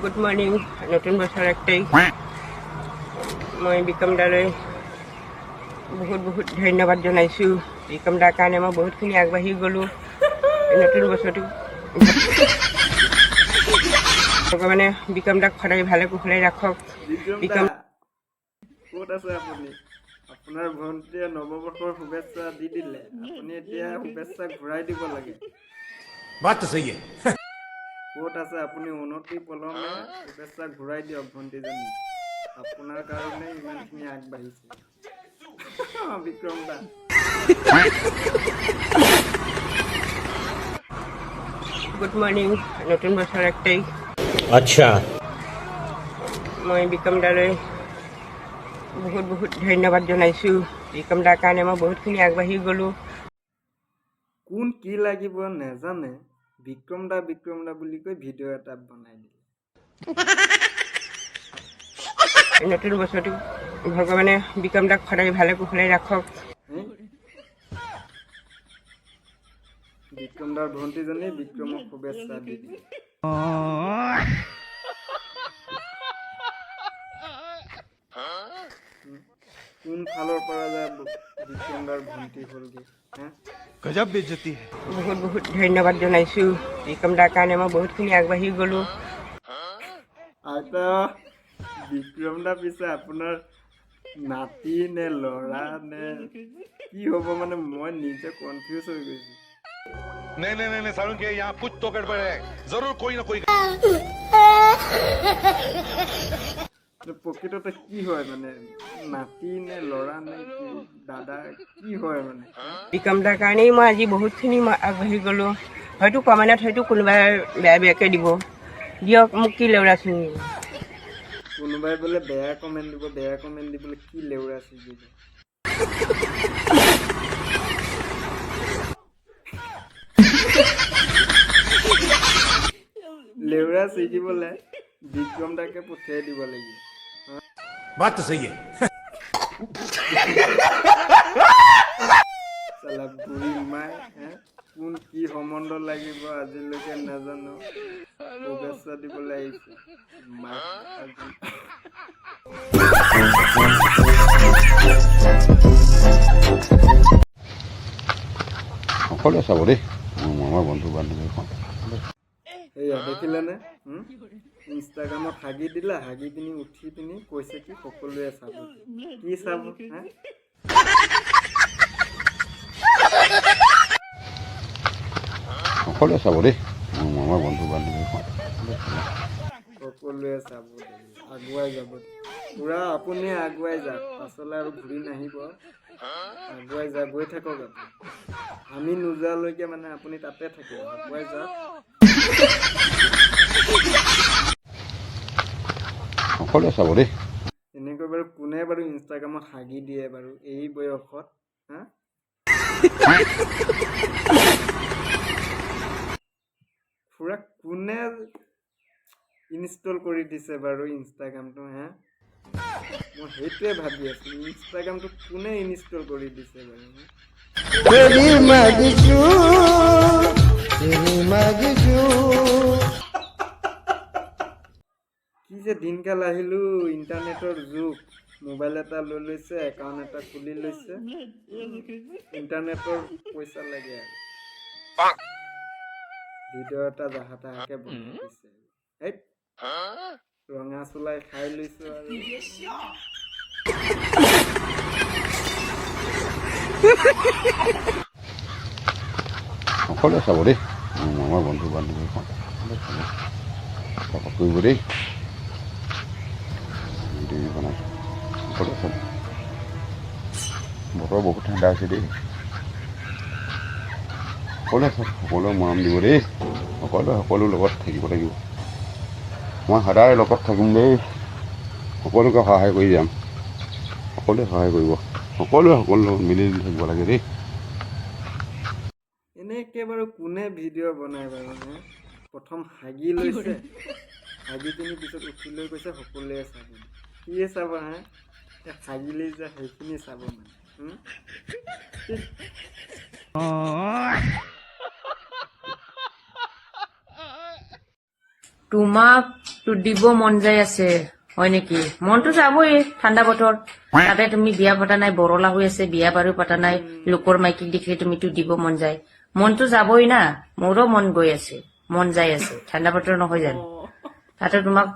Good morning. নতুন বছৰ 1 তাৰিখ। মই বিক্ৰম দালৈ বহুত বহুত ধন্যবাদ জনাইছোঁ। বিক্ৰম দাৰ কাৰণে মই বহুতখিনি আগবাঢ়ি গ'লোঁ। নতুন বছৰটো ভগৱানে বিক্ৰম দাক সদায় ভালে কুশলে ৰাখক। বিক্ৰম দা ক'ত আছে আপুনি? আপোনাৰ ভণ্টিয়ে নৱবৰ্ষৰ শুভেচ্ছা দি দিলে, আপুনি এতিয়া শুভেচ্ছা ঘূৰাই দিব লাগে। बात तो सही है। ক'ত আছে আপুনি? উন্নতি পলমে শুভেচ্ছা ঘূৰাই দিয়ক ভণ্টিজনী, আপোনাৰ কাৰণে ইমানখিনি আগবাঢ়িছে। বিক্ৰম দা গুড মৰ্ণিং। নতুন বছৰ 1 তাৰিখ। अच्छा মই বিক্ৰম দালৈ বহুত বহুত ধন্যবাদ জনাইছোঁ। বিক্ৰম দাৰ কাৰণে মই বহুতখিনি আগবাঢ়ি গ'লোঁ। কোন কি লাগিব নেজানে, বিক্ৰম দা বুলি কৈ ভিডিঅ' এটা বনাই দিলে। নতুন বছৰটো ভগৱানে বিক্ৰম দাক সদায় ভালে কুশলে ৰাখক। বিক্ৰম দাৰ ভণ্টিজনী বিক্ৰমক শুভেচ্ছা দি দিলে। কোন ফালৰ পৰা যায় বিক্ৰম দাৰ ভণ্টি হ'লগে? गजब बेइज्जती है। বহুত বহুত ধন্যবাদ জনাইছোঁ। বিক্ৰম দাৰ কাৰণে মই বহুতখিনি আগবাঢ়ি গ'লোঁ। আইতা বিক্ৰম দা পিছে আপোনাৰ নাতি নে ল'ৰা নে কি হ'ব, মানে মই নিজে কনফিউজ হৈ গৈছোঁ। नहीं सारुण के यहाँ कुछ तो गड़बड़ है, जरूर कोई ना कोई। প্ৰকৃততে কি হয়, মানে নাতি নে ল'ৰা নে কি দাদা কি হয় মানে? বিক্ৰম দাৰ কাৰণেই মই আজি বহুতখিনি আগবাঢ়ি গ'লোঁ। হয়তো কমেণ্টত হয়তো কোনোবাই বেয়াকৈ দিব, দিয়ক, মোক কি লেউৰা ছিঙি। কোনোবাই বোলে বেয়া কমেণ্ট দিব, বেয়া কমেণ্ট দিবলৈ কি লেউৰা ছিগিব। লেউৰা ছিগিবলৈ বিক্ৰম দাকে পঠিয়াই দিব লাগিব। बात तो सही है। চালা বুঢ়ী মাই, কোন কি সম্বন্ধ লাগিব আজিলৈকে নাজানো, শুভেচ্ছা দিবলৈ আহিছে মাক আজি। সকলোৱে চাব দেই, আমাৰ বন্ধু বান্ধৱী সেয়া দেখিলেনে? ইনষ্টাগ্ৰামত হাগি দিলা, হাগি পিনি উঠি পিনি কৈছে কি সকলোৱে চাব। কি চাব? সকলোৱে চাব দেই, আমাৰ বন্ধু বান্ধৱী সকলোৱে চাব, আগুৱাই যাব পুৰা। আপুনি আগুৱাই যাওক, পাছলৈ আৰু ঘূৰি নাহিব। আগুৱাই যা, গৈ থাকক আপুনি। আমি নোযোৱালৈকে মানে আপুনি তাতে থাকিব, আগুৱাই যাওক। সকলোৱে চাব দেই। এনেকৈ বাৰু কোনে বাৰু ইনষ্টাগ্ৰামত হাগি দিয়ে বাৰু এই বয়সত? পুৰা কোনে ইনষ্টল কৰি দিছে বাৰু ইনষ্টাগ্ৰামটো? মই সেইটোৱে ভাবি আছো, ইনষ্টাগ্ৰামটো কোনে ইনষ্টল কৰি দিছে বাৰু? কি যে দিনকাল আহিলো, ইণ্টাৰনেটৰ যুগ। মোবাইল এটা লৈ লৈছে, একাউণ্ট এটা খুলি লৈছে, ইণ্টাৰনেটৰ পইচা লাগে আৰু ভিডিঅ' এটা জাহা তাহাকে বনাই দিছে। ৰঙা চোলাই খাই লৈছো আৰু সকলোৱে চাব দেই, আমাৰ বন্ধু বান্ধৱী কৰিব দেই, ভিডিঅ' বনাইছোঁ। সকলোৱে চাব। বতৰ বহুত ঠাণ্ডা হৈছে দেই। সকলোৱে চাব, সকলোৱে মৰম দিব দেই। সকলো লগত থাকিব লাগিব। মই সদায় লগত থাকিম দেই, সকলোকে সহায় কৰি যাম। সকলোৱে সহায় কৰিব, সকলো মিলি থাকিব লাগে দেই। এনেকে বাৰু কোনে ভিডিঅ' বনাই বাৰু? প্ৰথম হাগি লৈছে, হাগি পিনি পিছত উঠি লৈ কৈছে সকলোৱে চাব। কিয়ে চাব? হাগিলেই যে সেইখিনি চাব মানে। তোমাক তো দিব মন যাই আছে হয় নেকি? মনতো যাবই, ঠাণ্ডা বতৰ। তাতে তুমি বিয়া পতা নাই, বৰলা হৈ আছে, বিয়া বাৰু পতা নাই, লোকৰ মাইকীক দেখিলে তুমিতো দিব মন যায়। মনতো যাবই না, মোৰো মন গৈ আছে, মন যাই আছে, ঠাণ্ডা বতৰ নহয় জানো? তাতে তোমাক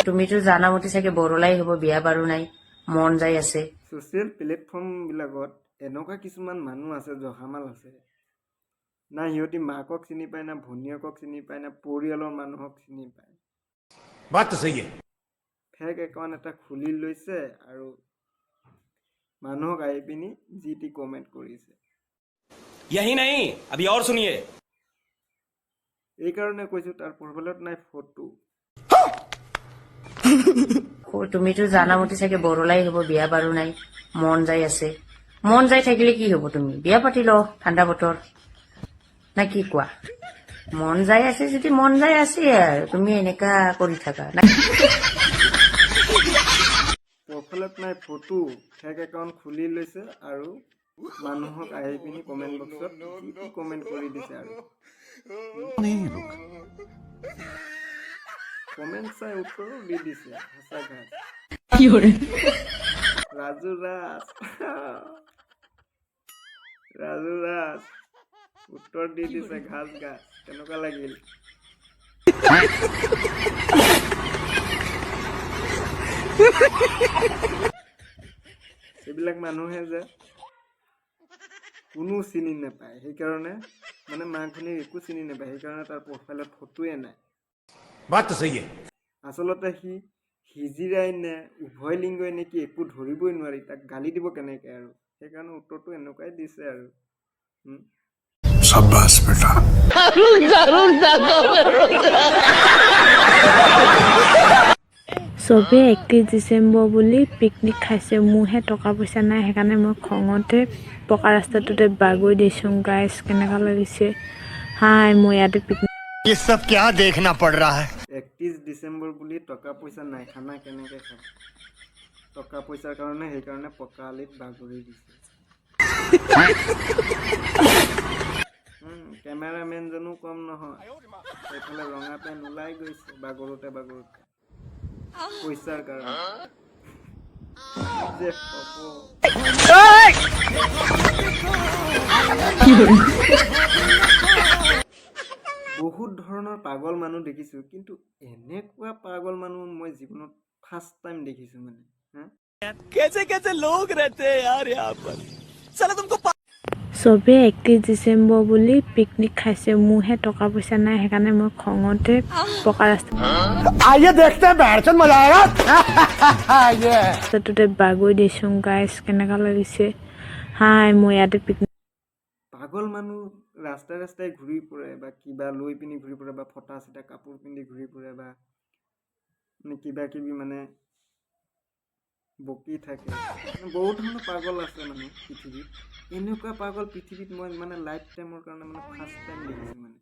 তুমিতো জানা মতে চাগে বৰলাই হ'ব, বিয়া বাৰু নাই, মন যাই আছে। ছ'চিয়েল প্লেটফৰ্মবিলাকত এনেকুৱা কিছুমান মানুহ আছে, জহামাল আছে, না সিহঁতি মাকক চিনি পায়, না ভনীয়েকক চিনি পায়, না পৰিয়ালৰ মানুহক চিনি পায়। बात तो सही है। ফেক একাউণ্ট এটা খুলি লৈছে আৰু মানুহক আহি পিনি যি টি কমেণ্ট কৰিছে। यही नहीं, अभी और सुनिए। এইকাৰণে কৈছোঁ তাৰ প্ৰফাইলত নাই ফটো। তুমিতো জানা মতে চাগে বৰলাই হ'ব, বিয়া বাৰু নাই, মন যাই আছে। মন যাই থাকিলে কি হ'ব? তুমি বিয়া পাতি ল, ঠাণ্ডা বতৰ না কি কোৱা? মন যাই আছে যদি মন যাই আছে আৰু তুমি এনেকা কৰি থাকা না। প্ৰফাইলত নাই ফটো, ফেক একাউণ্ট খুলি লৈছে আৰু মানুহক আহি পিনি কমেণ্ট বক্সত যি টি কমেণ্ট কৰি দিছে আৰু কমেণ্ট চাই উত্তৰো দি দিছে সঁচা ঘাট। ৰাজু ৰাজ ৰাজু ৰাজ উত্তৰ দি দিছে ঘাচ ঘাচ। কেনেকুৱা লাগিল? এইবিলাক মানুহে যে কোনো চিনি নাপায়, সেইকাৰণে মানে মাক ভনীক একো চিনি নাপায়, সেইকাৰণে তাৰ প্ৰফাইলত ফটোৱে নাই। बात तो सही है। আচলতে সি হিজিৰাই নে উভয় লিংগই নেকি একো ধৰিবই নোৱাৰি, তাক গালি দিব কেনেকে আৰু সেইকাৰণে উত্তৰটো এনেকুৱাই দিছে আৰু। शाबाश बेटा। চবে 31 ডিচেম্বৰ বুলি পিকনিক খাইছে, মোৰহে টকা পইচা নাই, সেইকাৰণে মই খঙতে পকা ৰাস্তাটোতে বাগৰি দিছোঁ। গাইজ কেনেকুৱা লাগিছে? হাই, মই ইয়াতে পিকনিক। ये सब क्या देखना पड़ रहा है? 31 ডিচেম্বৰ বুলি টকা পইচা নাই, খানা কেনেকে খাব? টকা পইচাৰ কাৰণে সেইকাৰণে পকা আলিত বাগৰি দিছে। কেমেৰামেনজনো কম নহয়, সেইফালে ৰঙা পেণ্ট ওলাই গৈছে বাগৰোতে বাগৰোতে পইচাৰ কাৰণে। যে বহুত ধৰণৰ পাগল মানুহ দেখিছো, কিন্তু এনেকুৱা পাগল মানুহ মই জীৱনত ফাৰ্ষ্ট টাইম দেখিছো মানে। कैसे कैसे लोग रहते हैं यार यहाँ पर। चलो तुमको চবে 31 ডিচেম্বৰ বুলি পিকনিক খাইছে, মোৰহে টকা পইচা নাই, সেইকাৰণে মই খঙতে পকা आइए देखते हैं, बैठ मजा आएगा। ৰাস্তাটোতে বাগৰি দিছোঁ। গাইজ কেনেকুৱা লাগিছে? হাই, মই ইয়াতে পিকনিক। পাগল মানুহ ৰাস্তাই ৰাস্তাই ঘূৰি ফুৰে বা কিবা লৈ পিনি ঘূৰি ফুৰে বা ফটা চিটা কাপোৰ পিন্ধি ঘূৰি ফুৰে বা মানে কিবা কিবি মানে বকি থাকে। বহুত ধৰণৰ পাগল আছে মানে পৃথিৱীত। এনেকুৱা পাগল পৃথিৱীত মই মানে লাইফ টাইমৰ কাৰণে মানে ফাৰ্ষ্ট টাইম দেখিছোঁ মানে।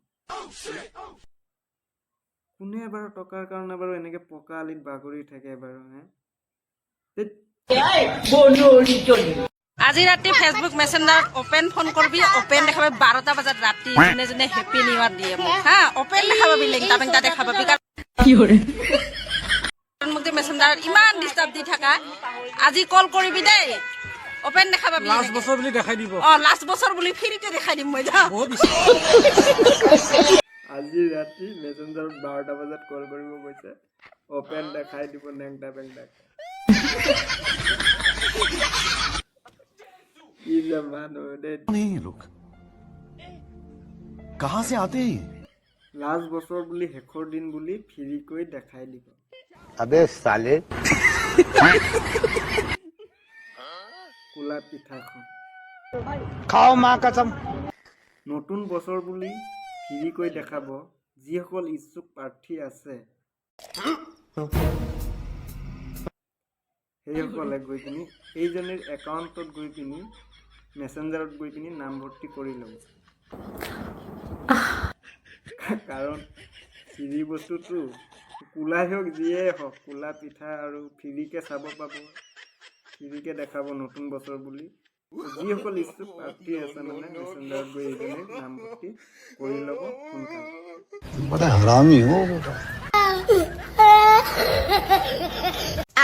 কোনে বাৰু টকাৰ কাৰণে বাৰু এনেকে পকা আলিত বাগৰি থাকে বাৰু? আজি ৰাতি ফেচবুক মেছেঞ্জাৰত অপেন ফোন কৰবি, অপেন দেখাবি 12টা বজাত ৰাতি, যোনে যোনে হেপী নিউ ইয়াৰ দিয়ে মোক হা, অপেন দেখাবি, লেংটা বেংটা দেখাবি। মোক যে মেছেঞ্জাৰত ইমান ডিষ্টাৰ্ব দি থাকা, আজি কল কৰিবি দেই, অপেন দেখাবি। লাষ্ট বছৰ বুলি দেখাই দিব। লাষ্ট বছৰ বুলি ফ্ৰীতে দেখাই দিম মই। যা আজি ৰাতি মেছেঞ্জাৰত 12টা বজাত কল কৰিব গৈছে, অপেন দেখাই দিব লেংটা বেংটা। কি যে মানুহ দেই। लोग कहाँ से आते हैं? লাষ্ট বছৰ বুলি শেষৰ দিন বুলি ফ্ৰীকৈ দেখাই দিব। अबे साले। কোলা পিঠাখন खाओ माँ कसम। নতুন বছৰ বুলি ফ্ৰীকৈ দেখাব যিসকল ইচ্ছুক প্ৰাৰ্থী আছে, সেইসকলে গৈ পিনি এইজনীৰ একাউণ্টত গৈ পিনি মেছেঞ্জাৰত গৈ পিনি নাম ভৰ্তি কৰি ল'ব। কাৰণ ফ্ৰী বস্তুটো কোলাই হওক যিয়ে হওক, কোলা পিঠা আৰু ফ্ৰীকে চাব পাব, ফ্ৰীকে দেখাব নতুন বছৰ বুলি। যিসকল ইচ্ছুক প্ৰাৰ্থী আছে মানে মেছেঞ্জাৰত গৈ এইজনীৰ নামভৰ্তি কৰি ল'ব সোনকালে। बड़ा हरामी हो बेटा।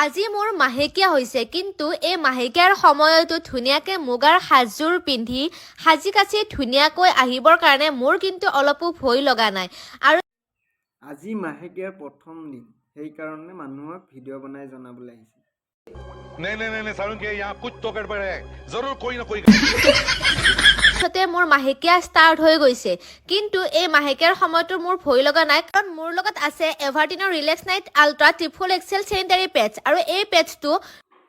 আজি মোৰ মাহেকীয়া হৈছে, কিন্তু এই মাহেকীয়াৰ সময়তো ধুনীয়াকে মুগাৰ সাজযোৰ পিন্ধি সাজি কাচি ধুনীয়াকৈ আহিবৰ কাৰণে মোৰ কিন্তু অলপো ভয় লগা নাই। আৰু আজি মাহেকীয়াৰ প্ৰথম দিন, সেইকাৰণে মানুহক ভিডিঅ' বনাই জনাবলৈ আহিছে। नहीं सारुण के यहाँ कुछ तो गड़बड़ है जरूर कोई ना कोई পিছতে মোৰ মাহেকীয়া ষ্টাৰ্ট হৈ গৈছে, কিন্তু এই মাহেকীয়াৰ সময়তো মোৰ ভয় লগা নাই, কাৰণ মোৰ লগত আছে এভাৰটিনৰ relax night ultra triple excel sanitary pads. আৰু এই পেডছটো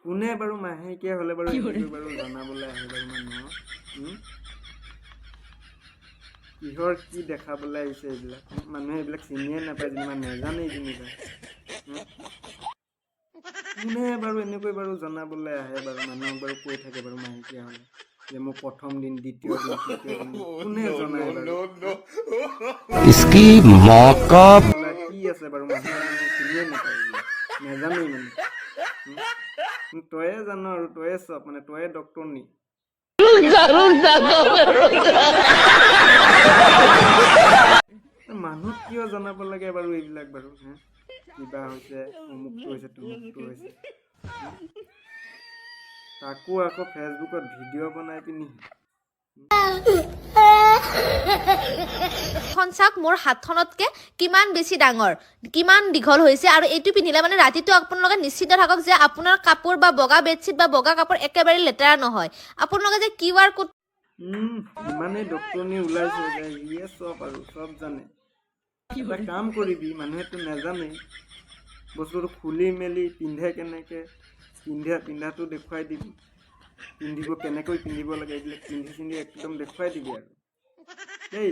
কোনে বাৰু মাহেকীয়া হ'লে বাৰু এইটো বাৰু জনাবলৈ আহে বাৰু মানুহক? কিহৰ কি দেখাবলৈ আহিছে এইবিলাক? মানুহে এইবিলাক চিনিয়ে নাপায়, যেনিবা নেজানেই যেনিবা। কোনে বাৰু এনেকৈ বাৰু জনাবলৈ আহে বাৰু মানুহক বাৰু কৈ থাকে বাৰু মাহেকীয়া হ'লে যে মোৰ প্ৰথম দিন, দ্বিতীয় দিন, তৃতীয় দিন, কোনে জনায় বাৰু? इसकी माँ का কি আছে বাৰু মানুহে চিনিয়ে নাপায়, নেজানেই মানে। তয়ে জান আৰু তয়ে চব, মানে তয়ে ডক্টৰ নি। মানুহ কিয় জনাব লাগে বাৰু এইবিলাক বাৰু? কিবা হৈছে, অমুকটো হৈছে, তমুকটো হৈছে। তাকো আকৌ ফেচবুকত ভিডিঅ' বনাই পিনি চাওক মোৰ হাতখনতকে কিমান বেছি ডাঙৰ, কিমান দীঘল হৈছে। আৰু এইটো পিন্ধিলে মানে ৰাতিটো আপোনালোকে নিশ্চিত থাকক যে আপোনাৰ কাপোৰ বা বগা বেডশ্বীট বা বগা কাপোৰ একেবাৰে লেতেৰা নহয়। আপোনালোকে যে QR কোড ইমানেই ডক্টৰনি ওলাইছে যে ইয়ে চব আৰু চব জানে। এটা কাম কৰিবি, মানুহেতো নাজানে বস্তুটো খুলি মেলি পিন্ধে কেনেকৈ, পিন্ধাটো দেখুৱাই দিবি, পিন্ধিব কেনেকৈ পিন্ধিব লাগে এইবিলাক পিন্ধি একদম দেখুৱাই দিবি আৰু দেই।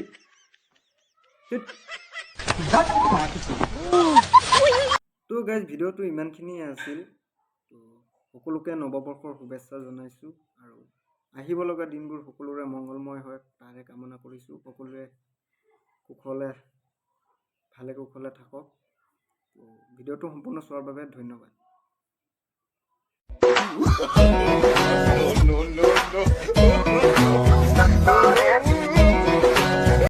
তো গাইজ ভিডিঅ'টো ইমানখিনিয়ে আছিল। তো সকলোকে নৱবৰ্ষৰ শুভেচ্ছা জনাইছোঁ, আৰু আহিব লগা দিনবোৰ সকলোৰে মংগলময় হয় তাৰে কামনা কৰিছোঁ। সকলোৱে ভালে কুশলে থাকক। তো ভিডিঅ'টো সম্পূৰ্ণ চোৱাৰ বাবে ধন্যবাদ।